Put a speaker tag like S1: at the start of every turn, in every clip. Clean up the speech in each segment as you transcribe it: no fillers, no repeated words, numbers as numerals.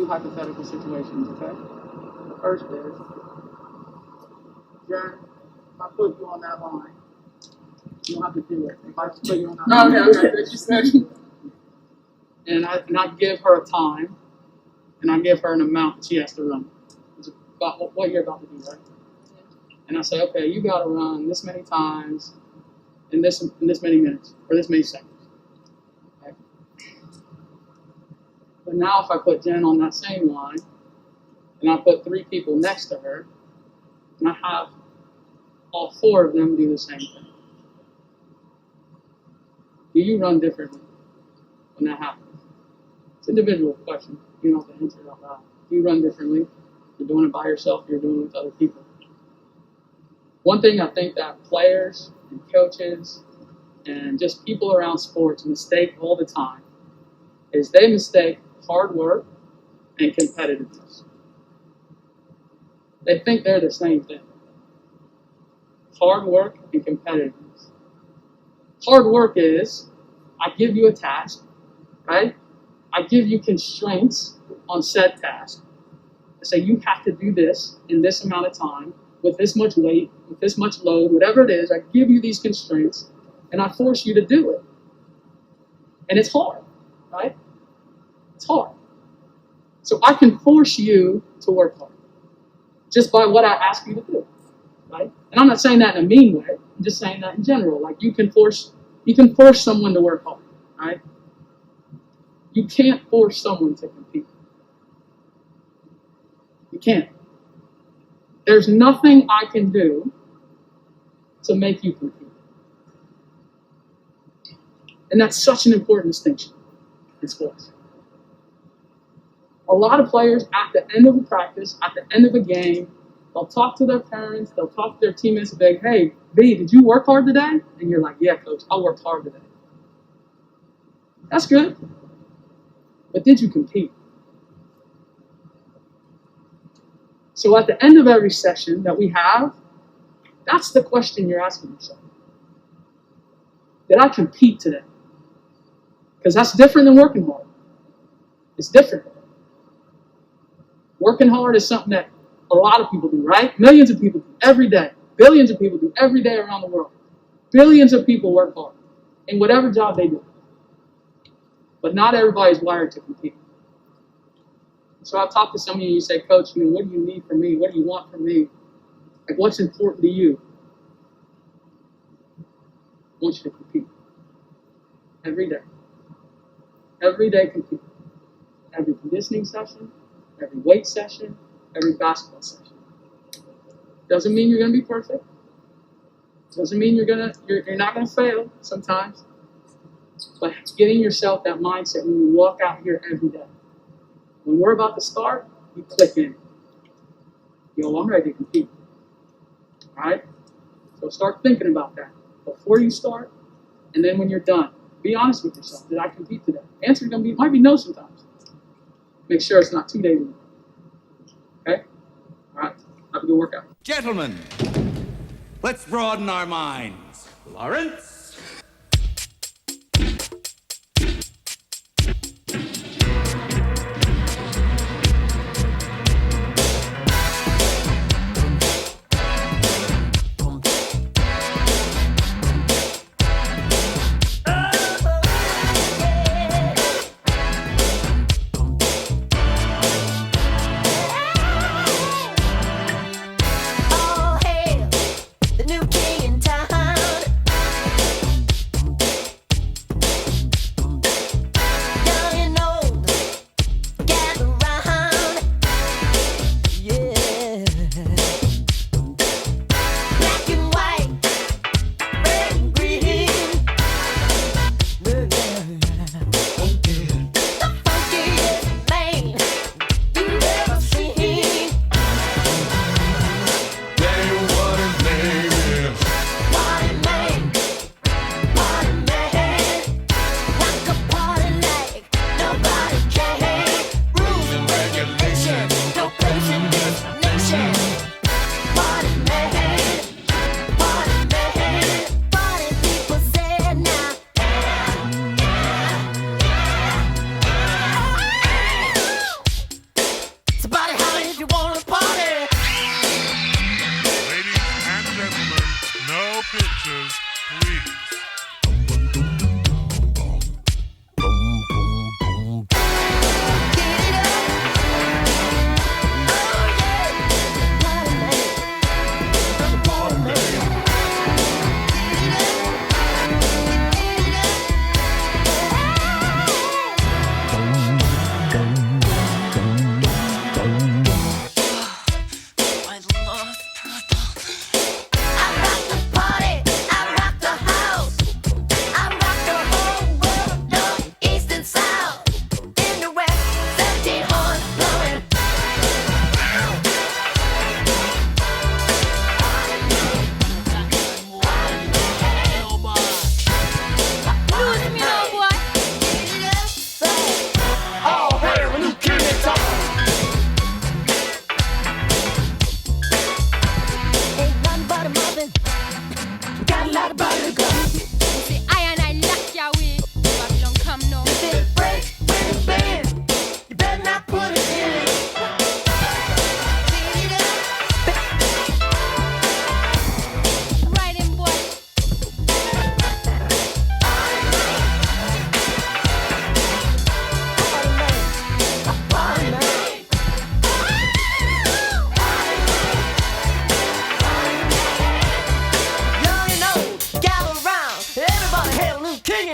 S1: two hypothetical situations, okay? The first is, Jen, if I put you on that line, you don't have to do it. If I just put you on that line.
S2: Okay, what you said.
S1: And I give her a time, and I give her an amount she has to run. It's about what you're about to do, right? And I say, okay, you got to run this many times in this many minutes or this many seconds. Okay? But now if I put Jen on that same line, and I put 3 people next to her, and I have all 4 of them do the same thing. Do you run differently when that happens? It's an individual question. You don't have to answer it out loud. Do you run differently? You're doing it by yourself, you're doing it with other people. One thing I think that players and coaches and just people around sports mistake all the time is they mistake hard work and competitiveness. They think they're the same thing. Hard work and competitiveness. Hard work is, I give you a task, right? I give you constraints on said task. I say you have to do this in this amount of time, with this much weight, with this much load, whatever it is. I give you these constraints, and I force you to do it. And it's hard, right? It's hard. So I can force you to work hard, just by what I ask you to do, right? And I'm not saying that in a mean way. I'm just saying that in general. Like you can force someone to work hard, right? You can't force someone to compete. You can't. There's nothing I can do to make you compete. And that's such an important distinction in sports. A lot of players at the end of a practice, at the end of a game, they'll talk to their parents, they'll talk to their teammates and be like, hey, B, did you work hard today? And you're like, yeah, coach, I worked hard today. That's good. But did you compete? So at the end of every session that we have, that's the question you're asking yourself. Did I compete today? Because that's different than working hard. It's different. Working hard is something that a lot of people do, right? Millions of people do every day. Billions of people do every day around the world. Billions of people work hard in whatever job they do. But not everybody's wired to compete. So I've talked to some of you, you say, Coach, what do you need from me? What do you want from me? Like, what's important to you? I want you to compete. Every day. Every day compete. Every conditioning session, every weight session, every basketball session. Doesn't mean you're going to be perfect. Doesn't mean you're not going to fail sometimes. But getting yourself that mindset when you walk out here every day. When we're about to start, you click in. Yo, I'm ready to compete. All right? So start thinking about that before you start, and then when you're done, be honest with yourself. Did I compete today? The answer might be no sometimes. Make sure it's not 2 days in a row. Okay? All right. Have a good workout.
S3: Gentlemen, let's broaden our minds. Lawrence?
S2: you wanna party.
S4: Ladies and gentlemen, no pictures, please.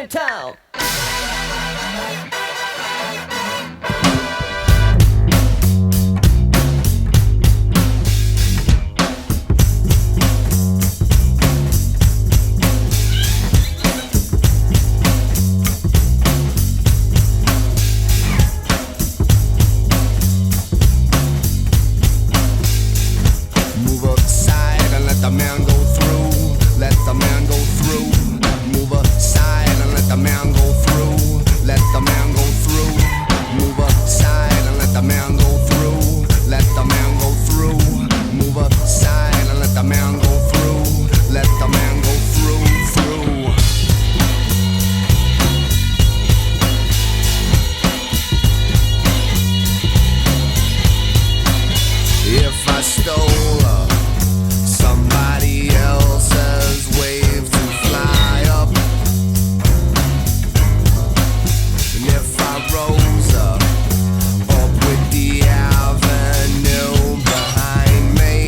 S2: Town.
S5: Move aside and let the man go through. Let the man go through. Move aside and let the man go through. Let the man go through. Move aside and let the man go through. Let the man go through. Move aside and let the man go through. Let the man go through. If I stole somebody else's wave to fly up, and if I rose up with the avenue behind me,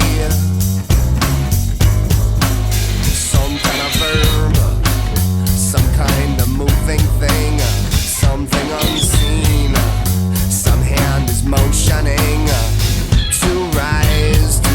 S5: some kind of verb, some kind of moving thing, something unseen, some hand is motioning to rise to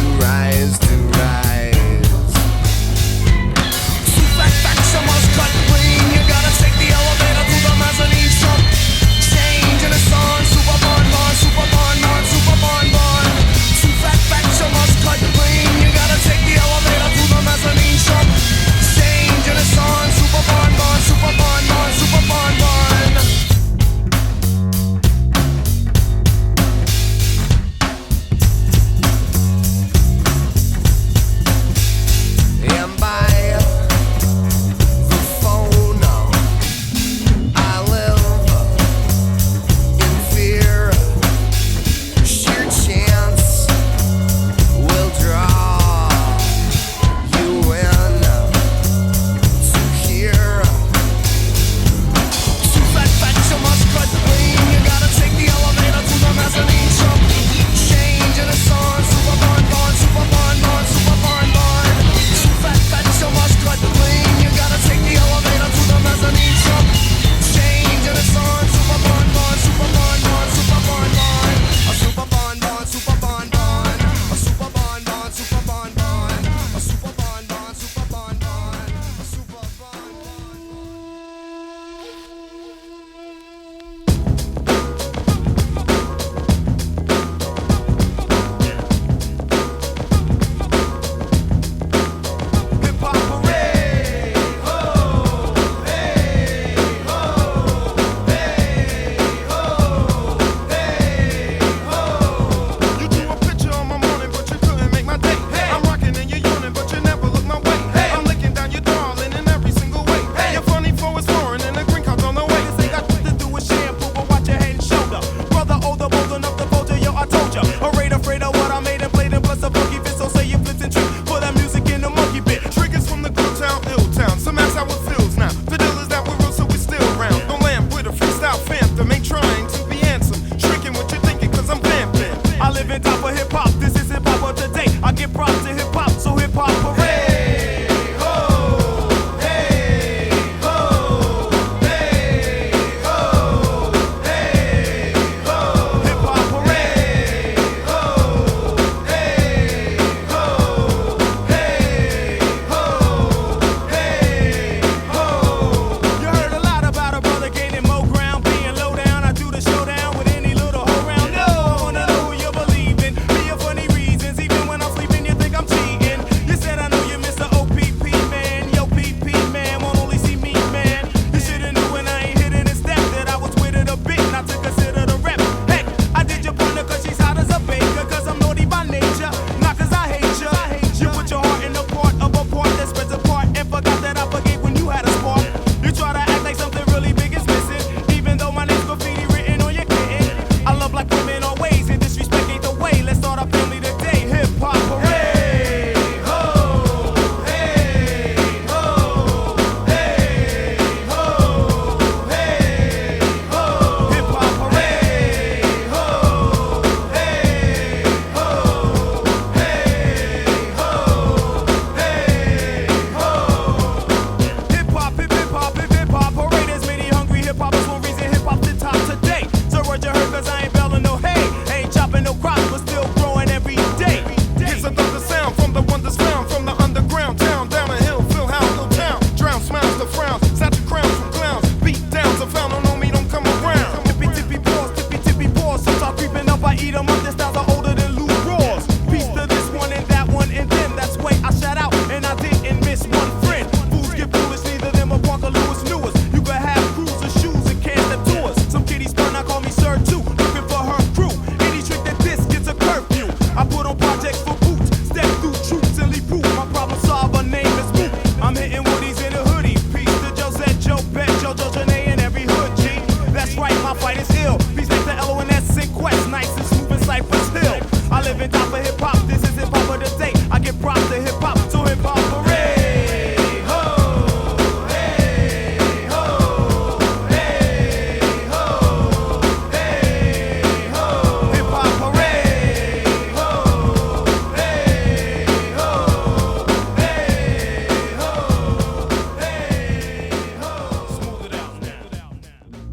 S5: hip hop. This is hip hop of today. I give props to hip hop, so hip hop parade.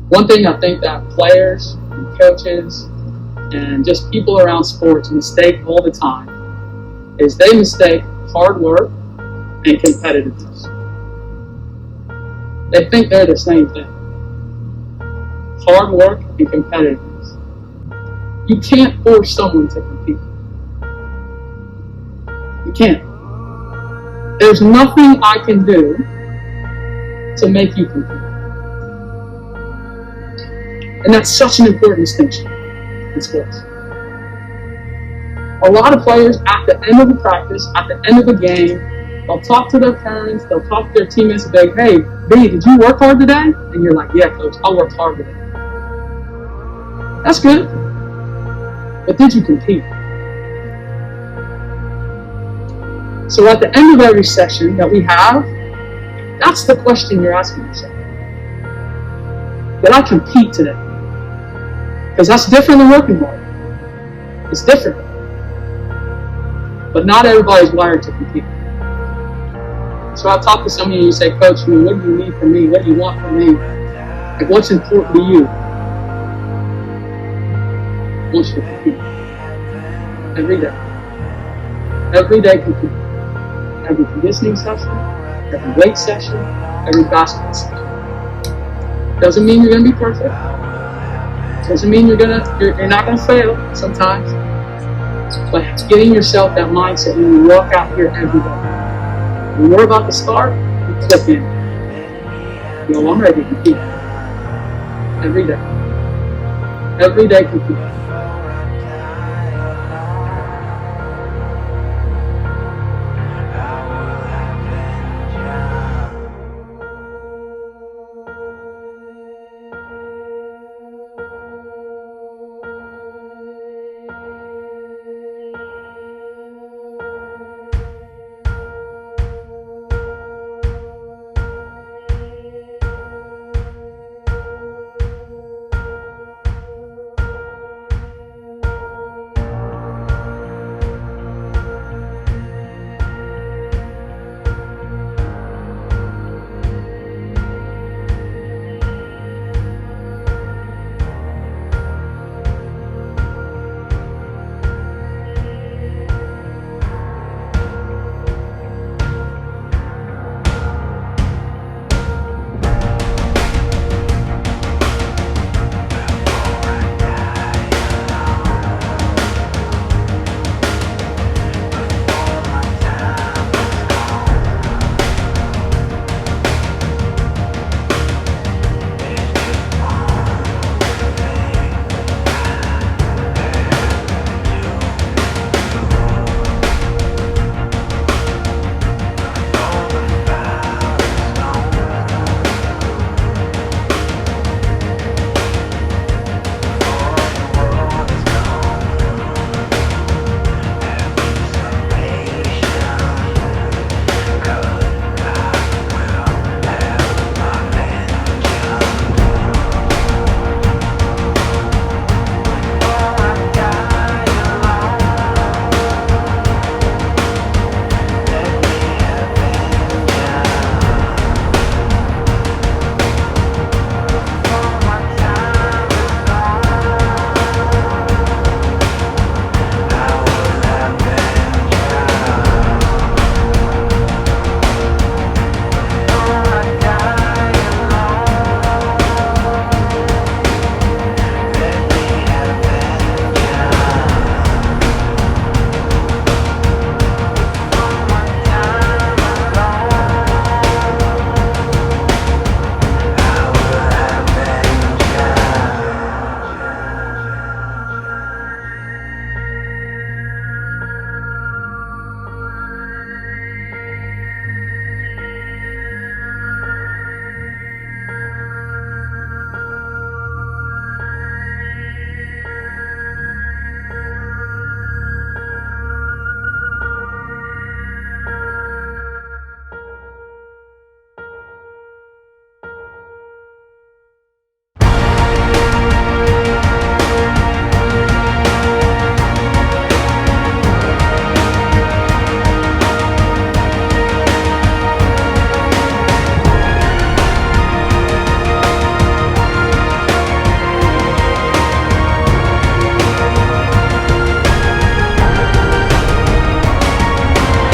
S1: One thing I think that players and coaches and just people around sports mistake all the time is they mistake hard work and competitiveness. They think they're the same thing. Hard work and competitiveness. You can't force someone to compete. You can't. There's nothing I can do to make you compete. And that's such an important distinction in sports. A lot of players, at the end of the practice, at the end of the game, they'll talk to their parents, they'll talk to their teammates and be like, hey, B, did you work hard today? And you're like, yeah, coach, I worked hard today. That's good. But did you compete? So at the end of every session that we have, that's the question you're asking yourself. Did I compete today? Because that's different than working hard. It's different. But not everybody's wired to compete. So I've talked to some of you, you say, Coach, what do you need from me? What do you want from me? Like, what's important to you? I want you to compete. Every day. Every day compete. Every conditioning session, every weight session, every basketball session. Doesn't mean you're going to be perfect. Doesn't mean you're not gonna fail sometimes. But getting yourself that mindset when you walk out here every day. When you're about to start, you click in. I'm ready to compete. Every day. Every day compete.